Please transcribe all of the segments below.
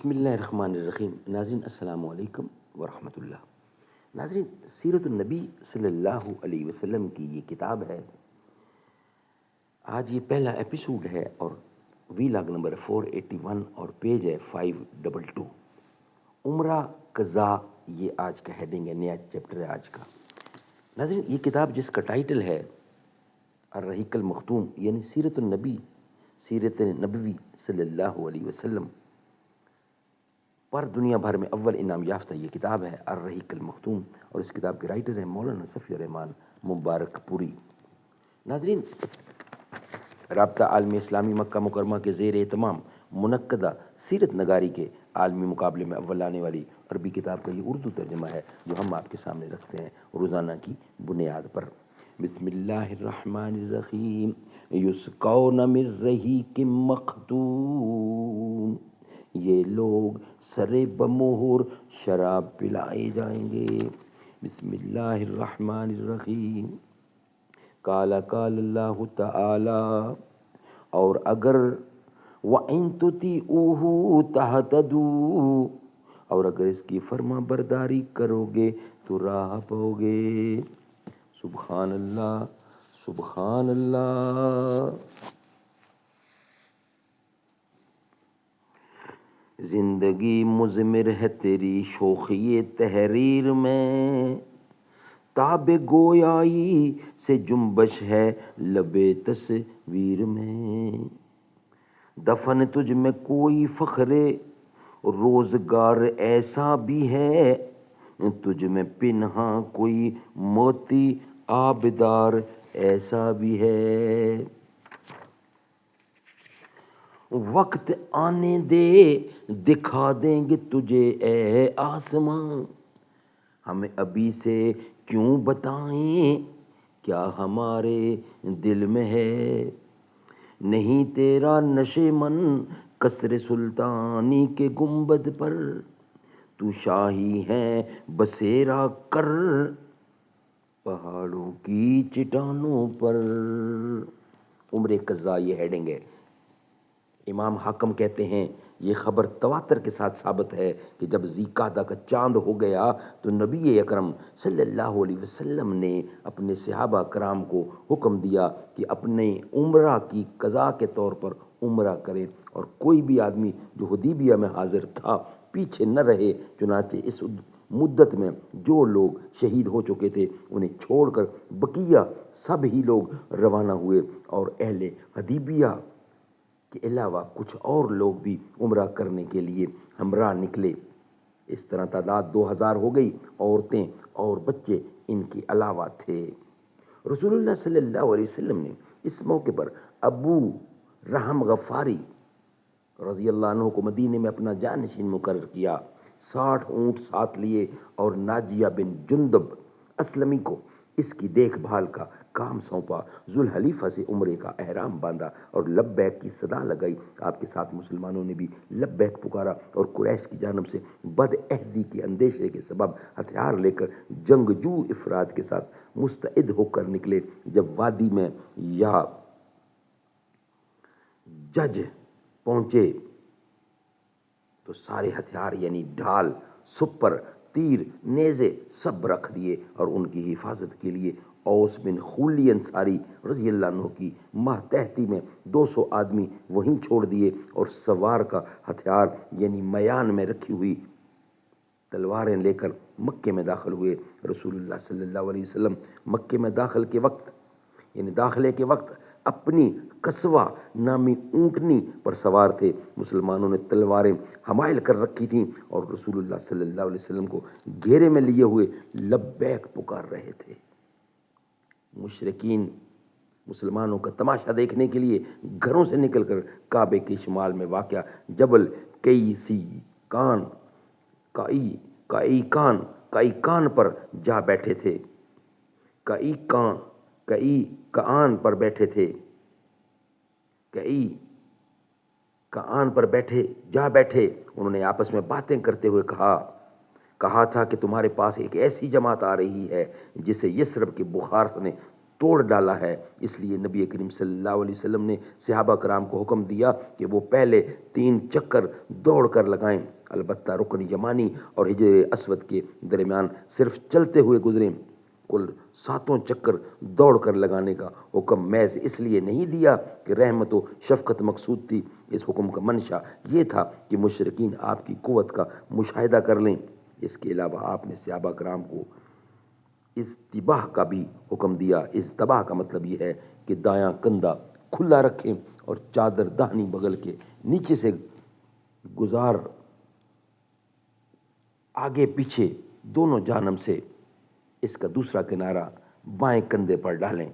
بسم اللہ الرحمن الرحیم. ناظرین السلام علیکم ورحمۃ اللہ. ناظرین سیرت النبی صلی اللہ علیہ وسلم کی یہ کتاب ہے. آج یہ پہلا ایپیسوڈ ہے اور ویلاگ نمبر 481 اور پیج ہے 522. عمرہ قضا یہ آج کا ہیڈنگ ہے، نیا چیپٹر ہے آج کا. ناظرین یہ کتاب جس کا ٹائٹل ہے الرحیق المختوم یعنی سیرت النبی، سیرت نبوی صلی اللہ علیہ وسلم پر دنیا بھر میں اول انعام یافتہ یہ کتاب ہے الرحیق المختوم، اور اس کتاب کے رائٹر ہیں مولانا صفی الرحمان مبارک پوری. ناظرین رابطہ عالم اسلامی مکہ مکرمہ کے زیر اہتمام منعقدہ سیرت نگاری کے عالمی مقابلے میں اول آنے والی عربی کتاب کا یہ اردو ترجمہ ہے جو ہم آپ کے سامنے رکھتے ہیں روزانہ کی بنیاد پر. بسم اللہ الرحمن الرحیم. یسقون من رحیق مختوم، یہ لوگ سرے بمہر شراب پلائے جائیں گے. بسم اللہ الرحمن الرحیم. قال اللہ تعالی، اور اگر وَإِن تُطِيعُوهُ تَهْتَدُوا، اور اگر اس کی فرما برداری کرو گے تو راہ پاؤ گے. سبحان اللہ سبحان اللہ. زندگی مضمر ہے تیری شوخی تحریر میں، تاب گویائی سے جنبش ہے لب تصویر میں. دفن تجھ میں کوئی فخر روزگار ایسا بھی ہے، تجھ میں پنہاں کوئی موتی آبدار ایسا بھی ہے. وقت آنے دے دکھا دیں گے تجھے اے آسماں، ہمیں ابھی سے کیوں بتائیں کیا ہمارے دل میں ہے. نہیں تیرا نشے من قصر سلطانی کے گنبد پر، تو شاہی ہے بسیرا کر پہاڑوں کی چٹانوں پر. عمر قضا یہ ہیڈنگ ہے. امام حاکم کہتے ہیں یہ خبر تواتر کے ساتھ ثابت ہے کہ جب ذی قعدہ کا چاند ہو گیا تو نبی اکرم صلی اللہ علیہ وسلم نے اپنے صحابہ کرام کو حکم دیا کہ اپنے عمرہ کی قضا کے طور پر عمرہ کریں، اور کوئی بھی آدمی جو حدیبیہ میں حاضر تھا پیچھے نہ رہے. چنانچہ اس مدت میں جو لوگ شہید ہو چکے تھے انہیں چھوڑ کر بقیہ سب ہی لوگ روانہ ہوئے، اور اہل حدیبیہ کے علاوہ کچھ اور لوگ بھی عمرہ کرنے کے لیے ہمراہ نکلے. اس طرح تعداد 2000 ہو گئی. عورتیں اور بچے ان کے علاوہ تھے. رسول اللہ صلی اللہ علیہ وسلم نے اس موقع پر ابو رحم غفاری رضی اللہ عنہ کو مدینے میں اپنا جانشین مقرر کیا. 60 اونٹ ساتھ لیے اور ناجیہ بن جندب اسلمی کو اس کی دیکھ بھال کا کام سونپا. ذوالحلیفہ سے عمرے کا احرام باندھا اور لبیک کی صدا لگائی. آپ کے ساتھ مسلمانوں نے بھی لبیک پکارا، اور قریش کی جانب سے بد عہدی کے اندیشے کے سبب ہتھیار لے کر جنگجو افراد کے ساتھ مستعد ہو کر نکلے. جب وادی میں یا جج پہنچے تو سارے ہتھیار یعنی ڈھال، سپر، تیر، نیزے سب رکھ دیے، اور ان کی حفاظت کے لیے اوس بن خولی انصاری رضی اللہ عنہ کی ماتحتی میں 200 آدمی وہیں چھوڑ دیے، اور سوار کا ہتھیار یعنی میان میں رکھی ہوئی تلواریں لے کر مکے میں داخل ہوئے. رسول اللہ صلی اللہ علیہ وسلم مکے میں داخلے کے وقت اپنی قصوہ نامی اونٹنی پر سوار تھے. مسلمانوں نے تلواریں حمائل کر رکھی تھیں اور رسول اللہ صلی اللہ علیہ وسلم کو گھیرے میں لیے ہوئے لبیک پکار رہے تھے. مشرکین مسلمانوں کا تماشا دیکھنے کے لیے گھروں سے نکل کر کعبے کے شمال میں واقع جبل کئی کان پر جا بیٹھے تھے. کئی کان پر بیٹھے انہوں نے آپس میں باتیں کرتے ہوئے کہا تھا کہ تمہارے پاس ایک ایسی جماعت آ رہی ہے جسے یثرب کے بخار نے توڑ ڈالا ہے، اس لیے نبی کریم صلی اللہ علیہ وسلم نے صحابہ کرام کو حکم دیا کہ وہ پہلے 3 چکر دوڑ کر لگائیں، البتہ رکن یمانی اور حجر اسود کے درمیان صرف چلتے ہوئے گزریں۔ کل 7 چکر دوڑ کر لگانے کا حکم محض اس لیے نہیں دیا کہ رحمت و شفقت مقصود تھی، اس حکم کا منشا یہ تھا کہ مشرکین آپ کی قوت کا مشاہدہ کر لیں۔ اس کے علاوہ آپ نے صحابہ کرام کو استباح کا بھی حکم دیا۔ استباح کا مطلب یہ ہے کہ دایاں کندھا کھلا رکھیں اور چادر داہنی بغل کے نیچے سے گزار آگے پیچھے دونوں جانب سے اس کا دوسرا کنارہ بائیں کندھے پر ڈالیں۔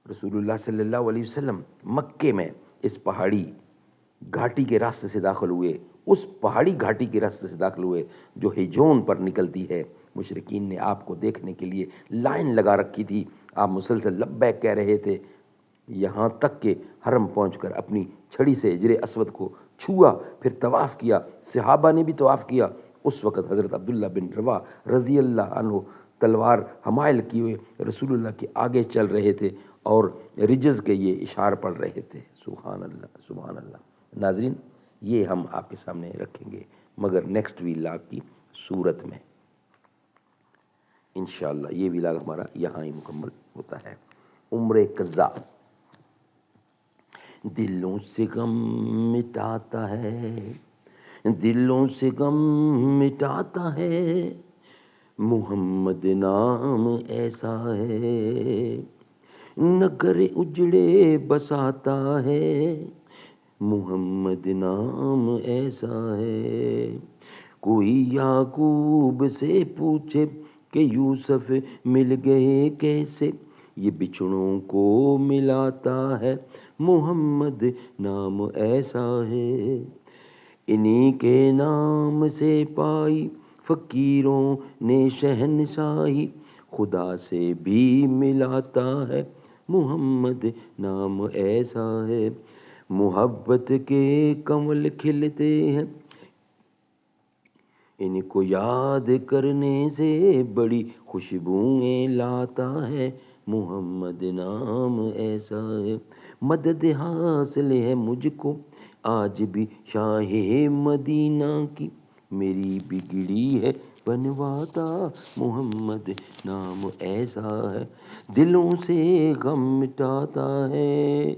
رسول اللہ صلی اللہ علیہ وسلم مکے میں اس پہاڑی گھاٹی کے راستے سے داخل ہوئے، اس پہاڑی گھاٹی کے راستے سے داخل ہوئے جو ہجون پر نکلتی ہے۔ مشرکین نے آپ کو دیکھنے کے لیے لائن لگا رکھی تھی، آپ مسلسل لبیک کہہ رہے تھے، یہاں تک کہ حرم پہنچ کر اپنی چھڑی سے حجر اسود کو چھوا، پھر طواف کیا، صحابہ نے بھی طواف کیا۔ اس وقت حضرت عبداللہ بن روا رضی اللہ عنہ تلوار حمائل کیے ہوئے رسول اللہ کے آگے چل رہے تھے اور رجز کے یہ اشعار پڑھ رہے تھے، سبحان اللہ سبحان اللہ۔ ناظرین، یہ ہم آپ کے سامنے رکھیں گے مگر نیکسٹ ویلاگ کی صورت میں انشاءاللہ۔ یہ ویلاگ ہمارا یہاں ہی مکمل ہوتا ہے۔ عمر قضا دلوں سے غم مٹاتا ہے، دلوں سے غم مٹاتا ہے، محمد نام ایسا ہے، نگر اجڑے بساتا ہے، محمد نام ایسا ہے۔ کوئی یعقوب سے پوچھے کہ یوسف مل گئے کیسے، یہ بچھڑوں کو ملاتا ہے، محمد نام ایسا ہے۔ انہی کے نام سے پائی فقیروں نے شہنشاہی، خدا سے بھی ملاتا ہے، محمد نام ایسا ہے۔ محبت کے کمل کھلتے ہیں، ان کو یاد کرنے سے بڑی خوشبوئیں لاتا ہے، محمد نام ایسا ہے۔ مدد حاصل ہے مجھ کو آج بھی شاہ مدینہ کی، میری بگڑی ہے بنواتا، محمد نام ایسا ہے، دلوں سے غم مٹاتا ہے۔